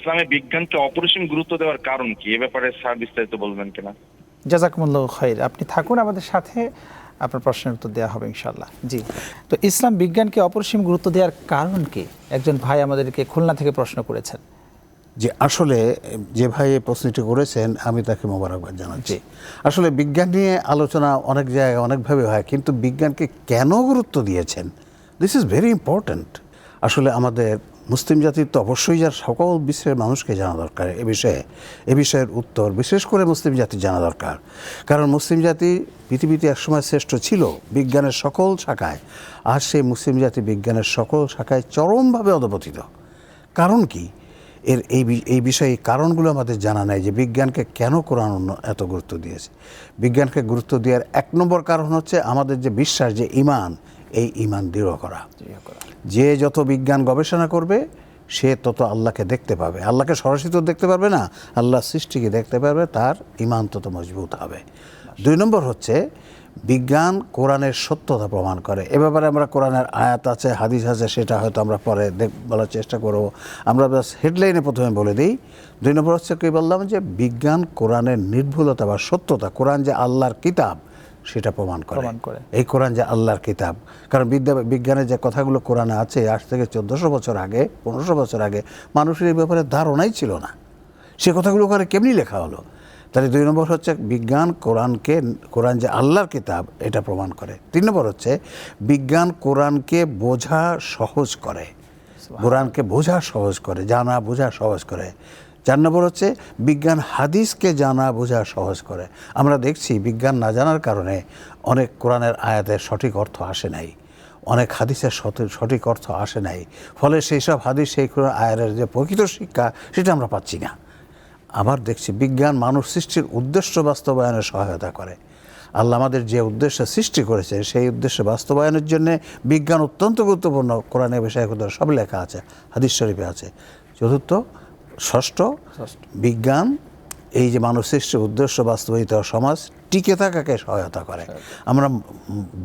ইসলামে বিজ্ঞানকে অপরিসীম গুরুত্ব দেওয়ার কারণ কি, এ ব্যাপারে স্যার বিস্তারিত বলবেন কিনা? জাযাকুমুল্লাহু খাইর, আপনি থাকুন আমাদের সাথে, আপনার প্রশ্নের উত্তর দেওয়া হবে ইনশাআল্লাহ। জি, তো ইসলাম বিজ্ঞানকে অপরিসীম গুরুত্ব দেওয়ার কারণ কি? একজন ভাই আমাদেরকে খুলনা থেকে প্রশ্ন করেছেন। যে আসলে যে ভাই এই প্রশ্নটি করেছেন আমি তাকে মোবারকবাদ জানাচ্ছি। আসলে বিজ্ঞান নিয়ে আলোচনা অনেক জায়গায় অনেকভাবে হয়, কিন্তু বিজ্ঞানকে কেন গুরুত্ব দিয়েছেন, দিস ইজ ভেরি ইম্পর্ট্যান্ট। আসলে আমাদের মুসলিম জাতির তো অবশ্যই যার সকল বিশ্বের মানুষকে জানা দরকার এ বিষয়ের উত্তর বিশেষ করে মুসলিম জাতির জানা দরকার। কারণ মুসলিম জাতি পৃথিবীতে একসময় শ্রেষ্ঠ ছিল বিজ্ঞানের সকল শাখায়, আর সেই মুসলিম জাতি বিজ্ঞানের সকল শাখায় চরমভাবে অধপতিত। কারণ কি? এই বিষয়ে কারণগুলো আমাদের জানা নাই, যে বিজ্ঞানকে কেন কোরআন এত গুরুত্ব দিয়েছে। বিজ্ঞানকে গুরুত্ব দেওয়ার এক নম্বর কারণ হচ্ছে আমাদের যে বিশ্বাস, যে ঈমান, এই ঈমান দৃঢ় করা। যে যত বিজ্ঞান গবেষণা করবে সে তত আল্লাহকে দেখতে পাবে। আল্লাহকে সরাসরি তো দেখতে পারবে না, আল্লাহর সৃষ্টিকে দেখতে পারবে, তার ঈমান তত মজবুত হবে। 2 নম্বর হচ্ছে বিজ্ঞান কোরআনের সত্যতা প্রমাণ করে। এ ব্যাপারে আমরা কোরআনের আয়াত আছে, হাদিস আছে, সেটা হয়তো আমরা পরে বলার চেষ্টা করব। আমরা বাস হেডলাইনে প্রথমে বলে দিই। 2 নম্বর হচ্ছে কি বললাম, যে বিজ্ঞান কোরআনের নির্ভুলতা বা সত্যতা, কোরআন যে আল্লাহর কিতাব সেটা প্রমাণ করে। এই কোরআন যে আল্লাহর কিতাব, কারণ বিজ্ঞানের যে কথাগুলো কোরআনে আছে আজ থেকে 1400 বছর আগে, 1500 বছর আগে মানুষের এই ব্যাপারে ধারণাই ছিল না। সে কথাগুলো ওখানে কেমনি লেখা হলো? তাহলে 2 নম্বর হচ্ছে বিজ্ঞান কোরআন যে আল্লাহর কিতাব এটা প্রমাণ করে। 3 নম্বর হচ্ছে বিজ্ঞান কোরআনকে বোঝা সহজ করে, কোরআনকে বোঝা সহজ করে, জানা বোঝা সহজ করে। 4 নম্বর হচ্ছে বিজ্ঞান হাদিসকে জানা বোঝা সহজ করে। আমরা দেখছি বিজ্ঞান না জানার কারণে অনেক কোরআনের আয়াতের সঠিক অর্থ আসে নাই, অনেক হাদিসের সঠিক অর্থ আসে নাই, ফলে সেই সব হাদিস, সেই কোরআন আয়াতের যে প্রকৃত শিক্ষা সেটা আমরা পাচ্ছি না। আবার দেখছি বিজ্ঞান মানুষ সৃষ্টির উদ্দেশ্য বাস্তবায়নে সহায়তা করে। আল্লাহ আমাদের যে উদ্দেশ্য সৃষ্টি করেছে সেই উদ্দেশ্য বাস্তবায়নের জন্য বিজ্ঞান অত্যন্ত গুরুত্বপূর্ণ। কোরআনের বিষয়ে সব লেখা আছে, হাদিস শরীফে আছে। ষষ্ঠ বিজ্ঞান এই যে মানুষ সৃষ্টির উদ্দেশ্য বাস্তবায়িত সমাজ টিকে থাকাকে সহায়তা করে। আমরা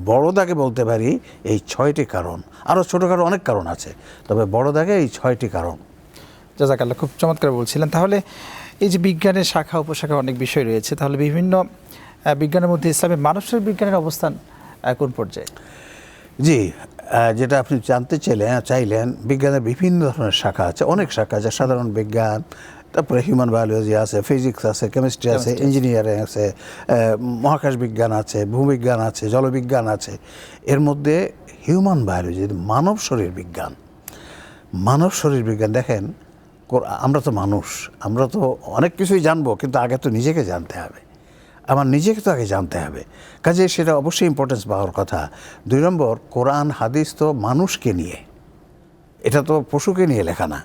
বড় দাগে বলতে পারি এই 6টি কারণ, আরও ছোটোখাটো অনেক কারণ আছে, তবে বড় দাগে এই 6টি কারণ। জাযাকাল্লাহ, খুব চমৎকার বলছিলেন। তাহলে এই যে বিজ্ঞানের শাখা উপশাখা অনেক বিষয় রয়েছে, তাহলে বিভিন্ন বিজ্ঞানের মধ্যে ইসলামের মানুষের বিজ্ঞানের অবস্থান কোন পর্যায়ে? জি, যেটা আপনি জানতে চাইলেন, বিজ্ঞানের বিভিন্ন ধরনের শাখা আছে, অনেক শাখা আছে। সাধারণ বিজ্ঞান, তারপরে হিউম্যান বায়োলজি আছে, ফিজিক্স আছে, কেমিস্ট্রি আছে, ইঞ্জিনিয়ারিং আছে, মহাকাশ বিজ্ঞান আছে, ভূবিজ্ঞান আছে, জলবিজ্ঞান আছে। এর মধ্যে হিউম্যান বায়োলজি, মানব শরীর বিজ্ঞান দেখেন, আমরা তো মানুষ, আমরা তো অনেক কিছুই জানবো, কিন্তু আগে তো নিজেকে জানতে হবে, আমার নিজেকে তো আগে জানতে হবে। কাজে সেটা অবশ্যই ইম্পর্টেন্স পাওয়ার কথা। 2 নম্বর, কোরআন হাদিস তো মানুষকে নিয়ে, এটা তো পশুকে নিয়ে লেখা না,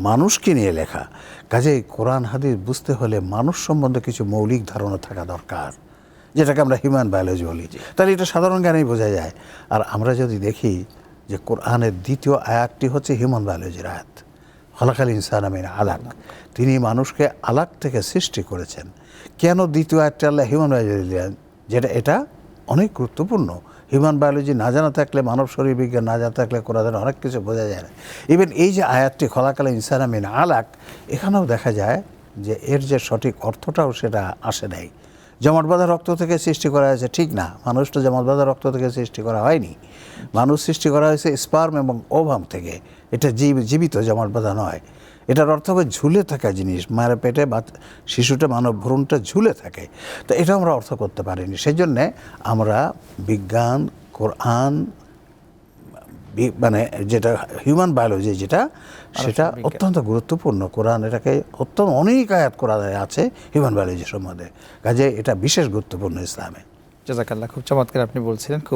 মানুষকে নিয়ে লেখা। কাজে কোরআন হাদিস বুঝতে হলে মানুষ সম্বন্ধে কিছু মৌলিক ধারণা থাকা দরকার, যেটাকে আমরা হিউম্যান বায়োলজি বলি। তাহলে এটা সাধারণ জ্ঞানেই বোঝা যায়। আর আমরা যদি দেখি যে কোরআনের 2য় আয়াতটি হচ্ছে হিউম্যান বায়োলজির আয়াত, খলাকাল ইনসানা মিন আলাক, তিনি মানুষকে আলাক থেকে সৃষ্টি করেছেন। কেন 2য় আয়াতটা আল্লাহ হিউম্যান বায়োলজি দিলেন? এটা অনেক গুরুত্বপূর্ণ। হিউম্যান বায়োলজি না জানা থাকলে, মানব শরীর বিজ্ঞান না জানা থাকলে কোরআনের অনেক কিছু বোঝা যায় না। ইভেন এই যে আয়াতটি খলাকাল ইনসানা মিন আলাক, এখানেও দেখা যায় যে এর যে সঠিক অর্থটাও সেটা আসে নাই। জমাট বাঁধা রক্ত থেকে সৃষ্টি করা হয়েছে, ঠিক না, মানুষ তো জমাট বাঁধা রক্ত থেকে সৃষ্টি করা হয়নি। মানুষ সৃষ্টি করা হয়েছে স্পার্ম এবং ওভাম থেকে। এটা জীবিত জমাট বাঁধা নয়। এটার অর্থ হবে ঝুলে থাকা জিনিস, মায়ের পেটে বা শিশুটা, মানব ভ্রূণটা ঝুলে থাকে। তো এটা আমরা অর্থ করতে পারিনি। সেই জন্যে আমরা বিজ্ঞান, কোরআন, মানে যেটা হিউম্যান বায়োলজি সেটা অত্যন্ত গুরুত্বপূর্ণ। কোরআন এটাকে অনেক আয়াত কোরআনে আছে হিউম্যান বায়োলজি সম্বন্ধে। কাজে এটা বিশেষ গুরুত্বপূর্ণ ইসলামে। জাযাকাল্লাহ, খুব চমৎকার আপনি বলছিলেন।